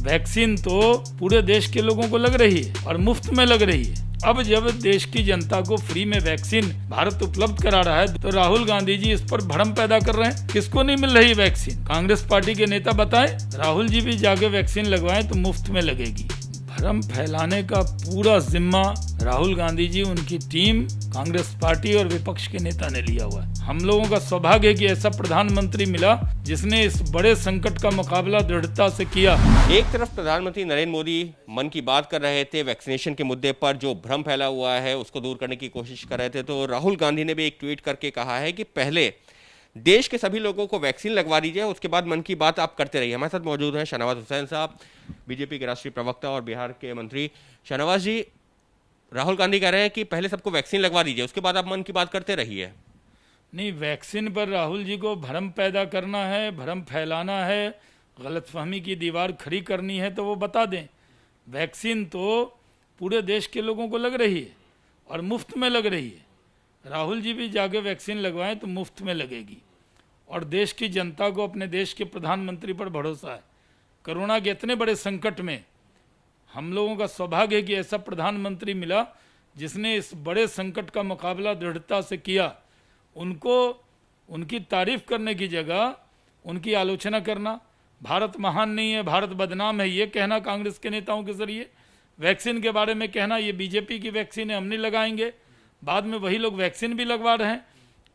Vaccine तो पूरे देश के लोगों को लग रही है और मुफ्त में लग रही है। अब जब देश की जनता को फ्री में वैक्सीन भारत उपलब्ध करा रहा है तो राहुल गांधी जी इस पर भ्रम पैदा कर रहे हैं। किसको नहीं मिल रही वैक्सीन? कांग्रेस पार्टी के नेता बताएं। राहुल जी भी जाके वैक्सीन लगवाएं तो मुफ्त में लगेगी। भ्रम फैलाने का पूरा जिम्मा राहुल गांधी जी, उनकी टीम, कांग्रेस पार्टी और विपक्ष के नेता ने लिया हुआ है। हम लोगों का सौभाग्य है कि ऐसा प्रधानमंत्री मिला जिसने इस बड़े संकट का मुकाबला दृढ़ता से किया। एक तरफ प्रधानमंत्री नरेंद्र मोदी मन की बात कर रहे थे, वैक्सीनेशन के मुद्दे पर जो भ्रम फैला हुआ है उसको दूर करने की कोशिश कर रहे थे, तो राहुल गांधी ने भी एक ट्वीट करके कहा है कि पहले देश के सभी लोगों को वैक्सीन लगवा दीजिए, उसके बाद मन की बात आप करते रहिए। हमारे साथ मौजूद हैं शाहनवाज हुसैन साहब, बीजेपी के राष्ट्रीय प्रवक्ता और बिहार के मंत्री। शाहनवाज जी, राहुल गांधी कह रहे हैं कि पहले सबको वैक्सीन लगवा दीजिए, उसके बाद आप मन की बात करते रहिए। नहीं, वैक्सीन पर राहुल जी को भ्रम पैदा करना है, भ्रम फैलाना है, गलतफहमी की दीवार खड़ी करनी है तो वो बता दें। वैक्सीन तो पूरे देश के लोगों को लग रही है और मुफ्त में लग रही है। राहुल जी भी जाके वैक्सीन लगवाएं तो मुफ्त में लगेगी। और देश की जनता को अपने देश के प्रधानमंत्री पर भरोसा है। कोरोना के इतने बड़े संकट में हम लोगों का सौभाग्य है कि ऐसा प्रधानमंत्री मिला जिसने इस बड़े संकट का मुकाबला दृढ़ता से किया। उनको उनकी तारीफ करने की जगह उनकी आलोचना करना, भारत महान नहीं है, भारत बदनाम है, ये कहना कांग्रेस के नेताओं के जरिए, वैक्सीन के बारे में कहना ये बीजेपी की वैक्सीन है, हम नहीं लगाएंगे, बाद में वही लोग वैक्सीन भी लगवा रहे हैं।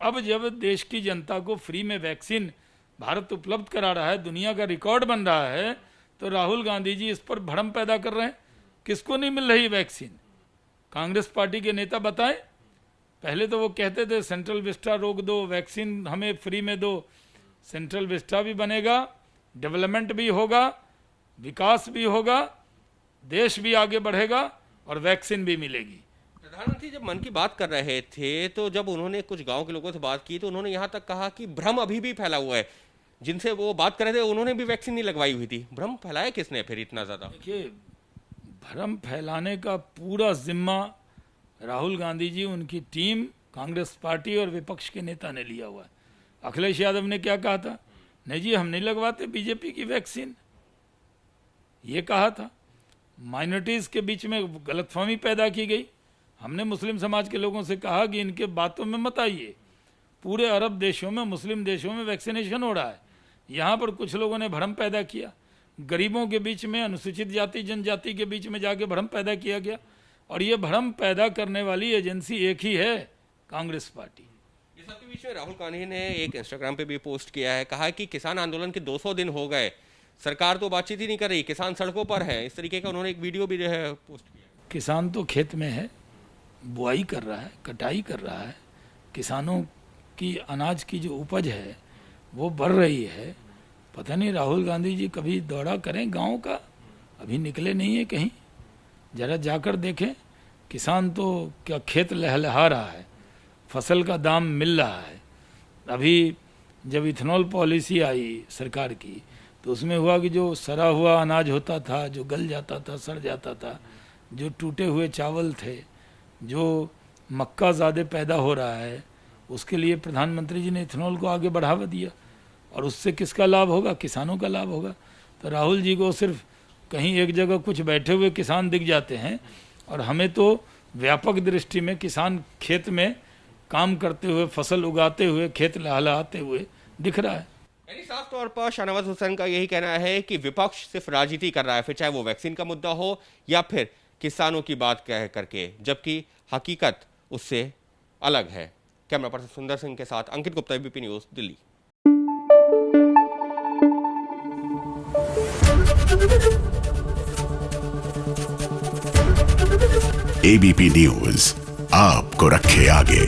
अब जब देश की जनता को फ्री में वैक्सीन भारत उपलब्ध करा रहा है, दुनिया का रिकॉर्ड बन रहा है, तो राहुल गांधी जी इस पर भ्रम पैदा कर रहे हैं। किसको नहीं मिल रही वैक्सीन? कांग्रेस पार्टी के नेता बताएं। पहले तो वो कहते थे सेंट्रल विस्टा रोक दो, वैक्सीन हमें फ्री में दो। सेंट्रल विस्टा भी बनेगा, डेवलपमेंट भी होगा, विकास भी होगा, देश भी आगे बढ़ेगा और वैक्सीन भी मिलेगी। प्रधानमंत्री जब मन की बात कर रहे थे तो जब उन्होंने कुछ गांव के लोगों से बात की तो उन्होंने यहां तक कहा कि भ्रम अभी भी फैला हुआ है। जिनसे वो बात कर रहे थे उन्होंने भी वैक्सीन नहीं लगवाई हुई थी। भ्रम फैलाया किसने फिर इतना ज्यादा? देखिए, भ्रम फैलाने का पूरा जिम्मा राहुल गांधी जी, उनकी टीम, कांग्रेस पार्टी और विपक्ष के नेता ने लिया हुआ है। अखिलेश यादव ने क्या कहा था? नहीं जी, हम नहीं लगवाते बीजेपी की वैक्सीन, ये कहा था। माइनॉरिटीज के बीच में गलतफहमी पैदा की गई। हमने मुस्लिम समाज के लोगों से कहा कि इनके बातों में मत आइए। पूरे अरब देशों में, मुस्लिम देशों में वैक्सीनेशन हो रहा है, यहाँ पर कुछ लोगों ने भ्रम पैदा किया। गरीबों के बीच में, अनुसूचित जाति जनजाति के बीच में जाके भ्रम पैदा किया गया। और ये भ्रम पैदा करने वाली एजेंसी एक ही है, कांग्रेस पार्टी। इस सबके बीच में राहुल गांधी ने एक इंस्टाग्राम पे भी पोस्ट किया है, कहा कि किसान आंदोलन के 200 दिन हो गए, सरकार तो बातचीत ही नहीं कर रही, किसान सड़कों पर है। इस तरीके का उन्होंने एक वीडियो भी जो है पोस्ट किया। किसान तो खेत में है, बुआई कर रहा है, कटाई कर रहा है। किसानों की अनाज की जो उपज है वो बढ़ रही है। पता नहीं राहुल गांधी जी कभी दौरा करें गांव का, अभी निकले नहीं है कहीं। जरा जाकर देखें, किसान तो क्या खेत लहलहा रहा है, फसल का दाम मिल रहा है। अभी जब इथेनॉल पॉलिसी आई सरकार की तो उसमें हुआ कि जो सड़ा हुआ अनाज होता था, जो गल जाता था, सड़ जाता था, जो टूटे हुए चावल थे, जो मक्का ज़्यादा पैदा हो रहा है, उसके लिए प्रधानमंत्री जी ने इथेनॉल को आगे बढ़ावा दिया। और उससे किसका लाभ होगा? किसानों का लाभ होगा। तो राहुल जी को सिर्फ कहीं एक जगह कुछ बैठे हुए किसान दिख जाते हैं, और हमें तो व्यापक दृष्टि में किसान खेत में काम करते हुए, फसल उगाते हुए, खेत लहलहाते हुए दिख रहा है। यानी साफ तौर पर शाहनवाज हुसैन का यही कहना है कि विपक्ष सिर्फ राजनीति कर रहा है, फिर चाहे वो वैक्सीन का मुद्दा हो या फिर किसानों की बात कह करके, जबकि हकीकत उससे अलग है। कैमरा पर्सन सुंदर सिंह के साथ Ankit Gupta, ABP news, Delhi. ABP news आपको रखे आगे।